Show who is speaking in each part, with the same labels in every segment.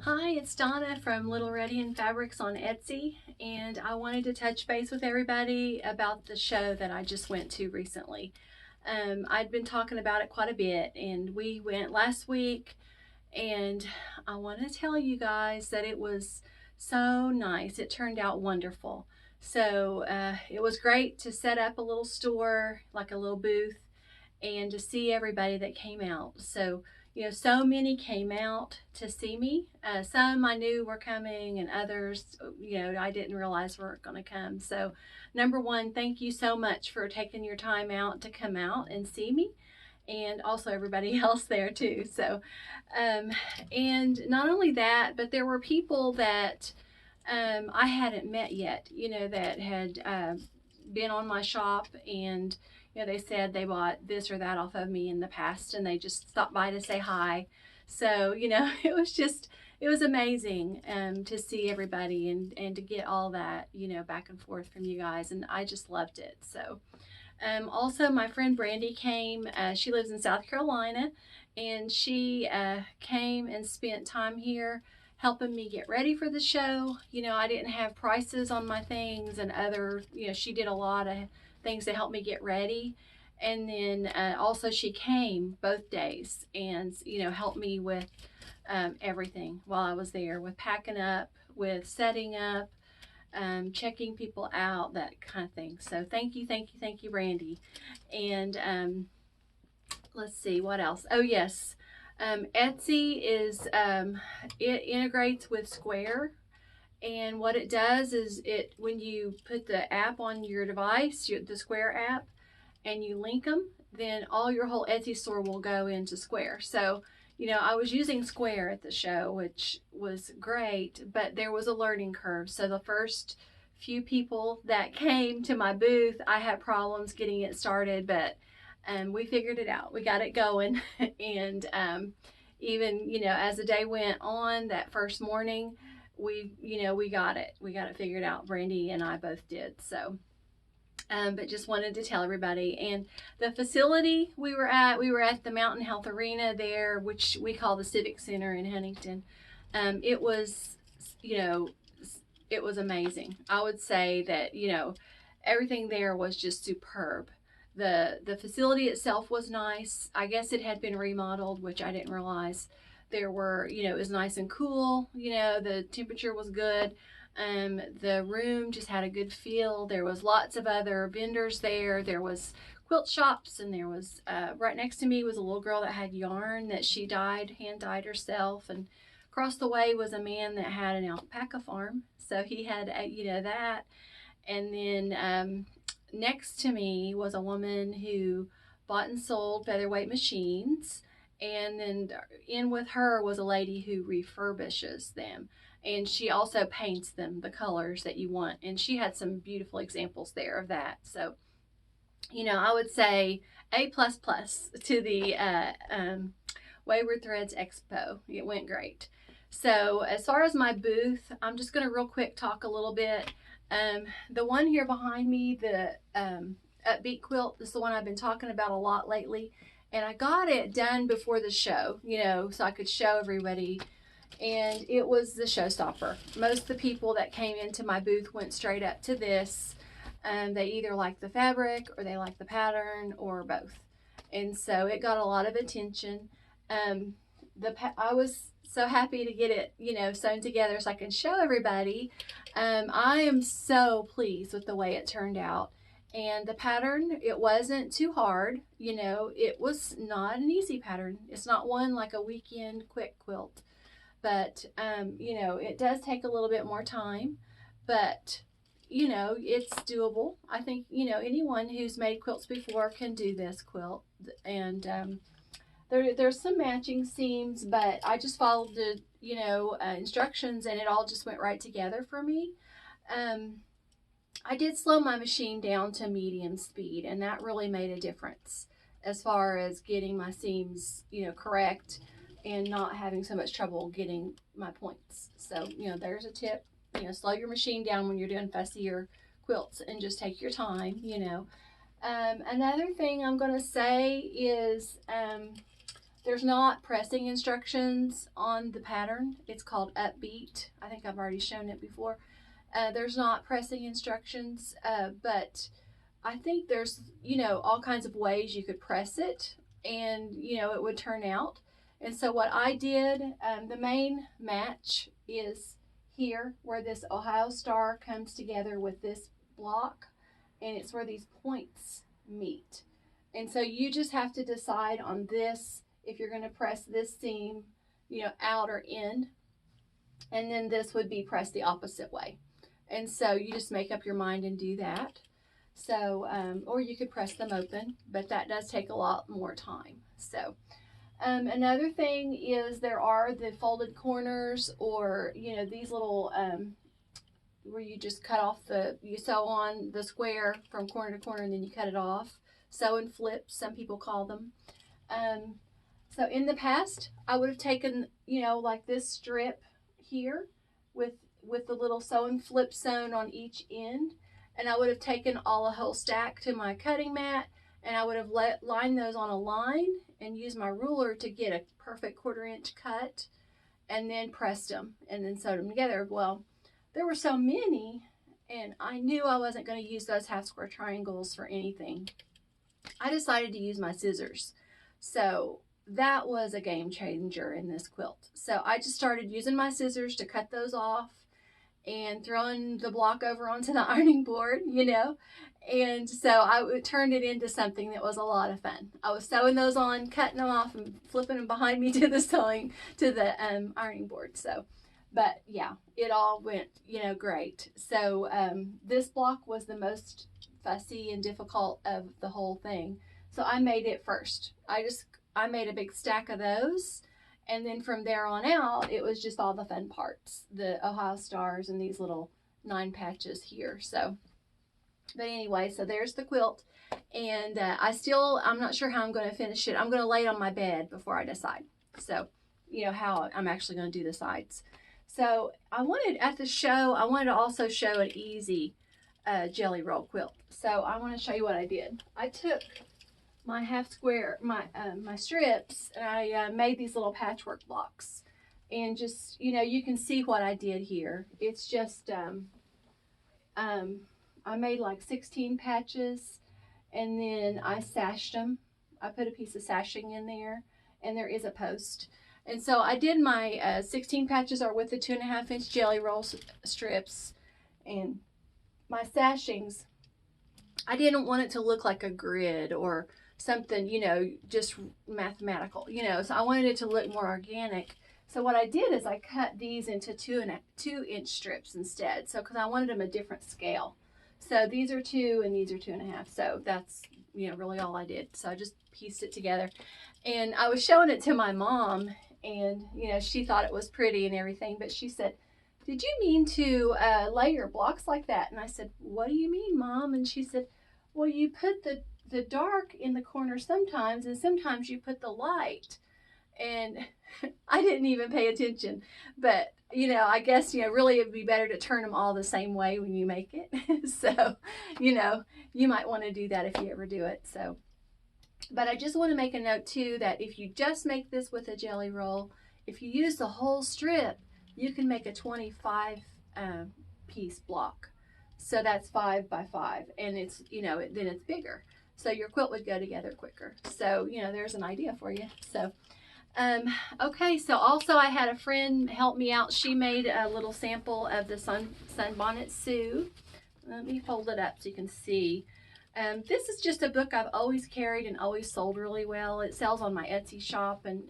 Speaker 1: Hi, it's Donna from Little Reddy and Fabrics on Etsy, and I wanted to touch base with everybody about the show that I just went to recently. I'd been talking about it quite a bit, and we went last week, and I want to tell you guys that it was so nice. It turned out wonderful. So it was great to set up a little store, like a little booth, and to see everybody that came out. So, so many came out to see me. Some I knew were coming, and others, I didn't realize were going to come. So, number one, thank you so much for taking your time out to come out and see me, and also everybody else there too. So, um, and not only that, but there were people that I hadn't met yet, that had been on my shop, and they said they bought this or that off of me in the past, and they just stopped by to say hi. So it was amazing to see everybody, and to get all that back and forth from you guys, and I just loved it. So also, my friend Brandy came. She lives in South Carolina, and she came and spent time here helping me get ready for the show. I didn't have prices on my things, and she did a lot of things to help me get ready. And then also, she came both days and, helped me with everything while I was there, with packing up, with setting up, checking people out, that kind of thing. So thank you, Randy. And let's see what else. Oh yes, Etsy is it integrates with Square, and what it does is it when you put the app on your device, the Square app, and you link them, then all your whole Etsy store will go into Square. So, I was using Square at the show, which was great, but there was a learning curve. So the first few people that came to my booth, I had problems getting it started, but we figured it out. We got it going, and even as the day went on, that first morning, we got it. We got it figured out. Brandy and I both did. So but just wanted to tell everybody. And the facility we were at the Mountain Health Arena there, which we call the Civic Center in Huntington. It was, you know, it was amazing. I would say that, everything there was just superb. The facility itself was nice. I guess it had been remodeled, which I didn't realize. There were, it was nice and cool. The temperature was good. The room just had a good feel. There was lots of other vendors there. There was quilt shops, and there was right next to me was a little girl that had yarn that she hand dyed herself, and across the way was a man that had an alpaca farm, so he had that. And then next to me was a woman who bought and sold featherweight machines, and then in with her was a lady who refurbishes them, and she also paints them the colors that you want, and she had some beautiful examples there of that. So I would say A plus plus to the Wayward Threads Expo. It went great. So as far as my booth, I'm just going to real quick talk a little bit. The one here behind me, the Upbeat quilt, is the one I've been talking about a lot lately, and I got it done before the show, so I could show everybody, and it was the showstopper. Most of the people that came into my booth went straight up to this. They either liked the fabric, or they liked the pattern, or both, and so it got a lot of attention. I was so happy to get it, sewn together so I can show everybody. I am so pleased with the way it turned out. And the pattern, it wasn't too hard. It was not an easy pattern. It's not one like a weekend quick quilt. But, it does take a little bit more time. But, it's doable. I think, anyone who's made quilts before can do this quilt. And there's some matching seams, but I just followed the, instructions, and it all just went right together for me. I did slow my machine down to medium speed, and that really made a difference as far as getting my seams, correct, and not having so much trouble getting my points. So, there's a tip. Slow your machine down when you're doing fussier quilts, and just take your time. Another thing I'm going to say is There's not pressing instructions on the pattern. It's called Upbeat. I think I've already shown it before. There's not pressing instructions, but I think there's, all kinds of ways you could press it and, it would turn out. And so what I did, the main match is here where this Ohio star comes together with this block, and it's where these points meet. And so you just have to decide on this if you're going to press this seam, out or in, and then this would be pressed the opposite way. And so you just make up your mind and do that. So, or you could press them open, but that does take a lot more time. So, another thing is there are the folded corners, or, these little, where you just cut off you sew on the square from corner to corner and then you cut it off. Sew and flip, some people call them. So in the past, I would have taken, like this strip here with the little sew and flip sewn on each end, and I would have taken a whole stack to my cutting mat, and I would have lined those on a line and used my ruler to get a perfect 1/4 inch cut, and then pressed them and then sewed them together. Well, there were so many, and I knew I wasn't going to use those half square triangles for anything. I decided to use my scissors. So that was a game changer in this quilt. So I just started using my scissors to cut those off and throwing the block over onto the ironing board, and so I turned it into something that was a lot of fun. I was sewing those on, cutting them off, and flipping them behind me to the ironing board. So, but yeah, it all went, great. So this block was the most fussy and difficult of the whole thing. So I made it first. I made a big stack of those. And then from there on out, it was just all the fun parts, the Ohio stars and these little 9 patches here. So, but anyway, so there's the quilt. And I'm not sure how I'm going to finish it. I'm going to lay it on my bed before I decide. So, how I'm actually going to do the sides. So I wanted to also show an easy jelly roll quilt. So I want to show you what I did. I took my half square, my strips, and I made these little patchwork blocks, and just, you can see what I did here. It's just, I made like 16 patches, and then I sashed them. I put a piece of sashing in there, and there is a post. And so I did my 16 patches are with the 2.5 inch jelly roll strips, and my sashings, I didn't want it to look like a grid or something, just mathematical, so I wanted it to look more organic. So what I did is I cut these into 2 inch strips instead. So, because I wanted them a different scale. So these are 2 and these are 2.5. So that's, really all I did. So I just pieced it together, and I was showing it to my mom, and, she thought it was pretty and everything, but she said, "Did you mean to lay your blocks like that?" And I said, "What do you mean, Mom?" And she said, "Well, you put the dark in the corner sometimes, and sometimes you put the light." And I didn't even pay attention, but I guess really it'd be better to turn them all the same way when you make it. So you might want to do that if you ever do it. So, but I just want to make a note too that if you just make this with a jelly roll, if you use the whole strip, you can make a 25 piece block. So that's 5 by 5, and it's then it's bigger. So your quilt would go together quicker. So, there's an idea for you. So, okay. So also I had a friend help me out. She made a little sample of the Sunbonnet Sue. Let me fold it up so you can see. This is just a book I've always carried and always sold really well. It sells on my Etsy shop, and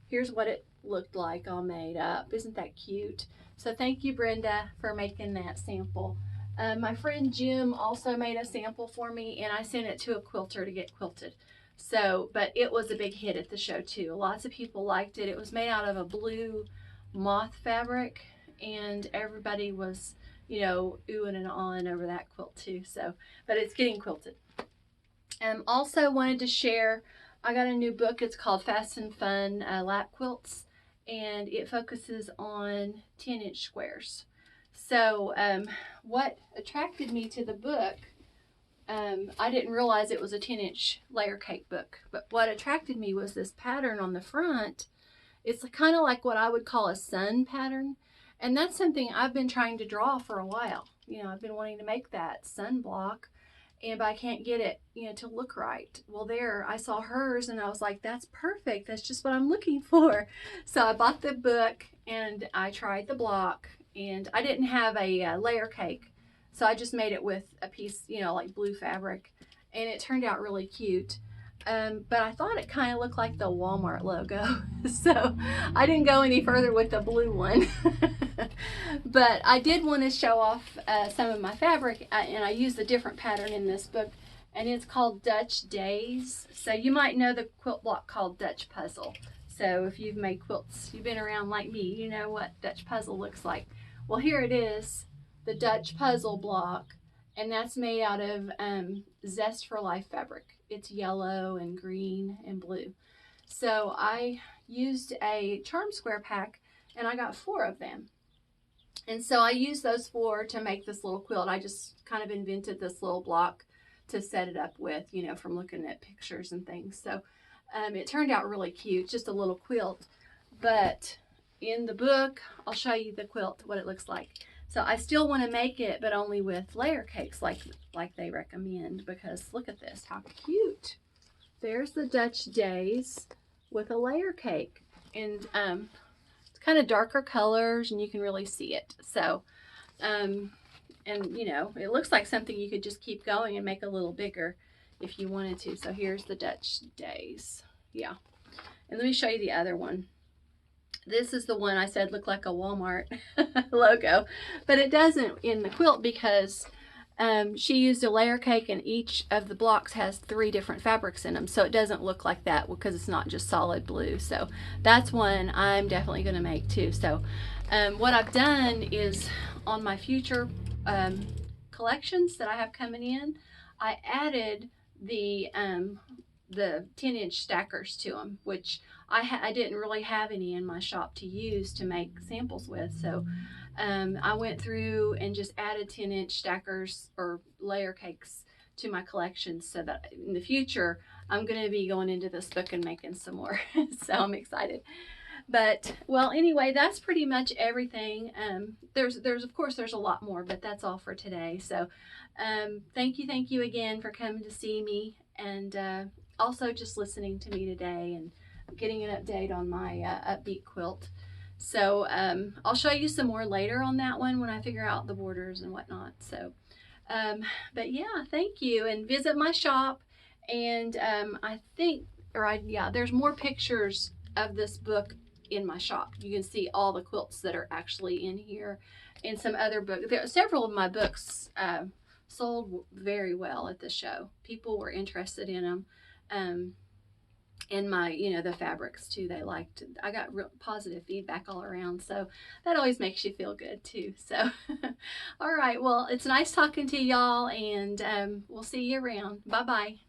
Speaker 1: here's what it looked like all made up. Isn't that cute? So thank you, Brenda, for making that sample. My friend Jim also made a sample for me, and I sent it to a quilter to get quilted. So, but it was a big hit at the show too. Lots of people liked it. It was made out of a blue moth fabric, and everybody was, oohing and awing over that quilt too. So, but it's getting quilted. Also wanted to share, I got a new book. It's called Fast and Fun Lap Quilts, and it focuses on 10 inch squares. So what attracted me to the book I didn't realize it was a 10-inch layer cake book. But what attracted me was this pattern on the front. It's kind of like what I would call a sun pattern. And that's something I've been trying to draw for a while. You know, I've been wanting to make that sun block, but I can't get it, to look right. Well, there, I saw hers and I was like, that's perfect. That's just what I'm looking for. So I bought the book and I tried the block, and I didn't have a layer cake. So I just made it with a piece, like blue fabric, and it turned out really cute. But I thought it kind of looked like the Walmart logo. So I didn't go any further with the blue one. But I did want to show off some of my fabric, and I used a different pattern in this book, and it's called Dutch Days. So you might know the quilt block called Dutch Puzzle. So if you've made quilts, you've been around like me, you know what Dutch Puzzle looks like. Well, here it is, the Dutch Puzzle block, and that's made out of Zest for Life fabric. It's yellow and green and blue. So I used a charm square pack, and I got 4 of them. And so I used those 4 to make this little quilt. I just kind of invented this little block to set it up with, from looking at pictures and things. So it turned out really cute, just a little quilt. But in the book, I'll show you the quilt, what it looks like. So I still want to make it, but only with layer cakes like they recommend, because look at this, how cute. There's the Dutch Days with a layer cake. And it's kind of darker colors, and you can really see it. So, and it looks like something you could just keep going and make a little bigger if you wanted to. So here's the Dutch Days. Yeah. And let me show you the other one. This is the one I said looked like a Walmart logo, but it doesn't in the quilt, because she used a layer cake, and each of the blocks has 3 different fabrics in them. So it doesn't look like that because it's not just solid blue. So that's one I'm definitely going to make too. So what I've done is on my future collections that I have coming in, I added the 10-inch stackers to them, which I didn't really have any in my shop to use to make samples with. So I went through and just added 10-inch stackers or layer cakes to my collection, so that in the future I'm going to be going into this book and making some more. So I'm excited. But well, anyway, that's pretty much everything. There's of course there's a lot more, but that's all for today. So thank you again for coming to see me, and also just listening to me today and getting an update on my Upbeat quilt. So I'll show you some more later on that one when I figure out the borders and whatnot. So but yeah, thank you, and visit my shop. And there's more pictures of this book in my shop. You can see all the quilts that are actually in here, and some other books. Several of my books sold very well at the show. People were interested in them. And my, the fabrics too, they liked. I got real positive feedback all around, so that always makes you feel good too. So all right, well, it's nice talking to y'all, and we'll see you around. Bye bye.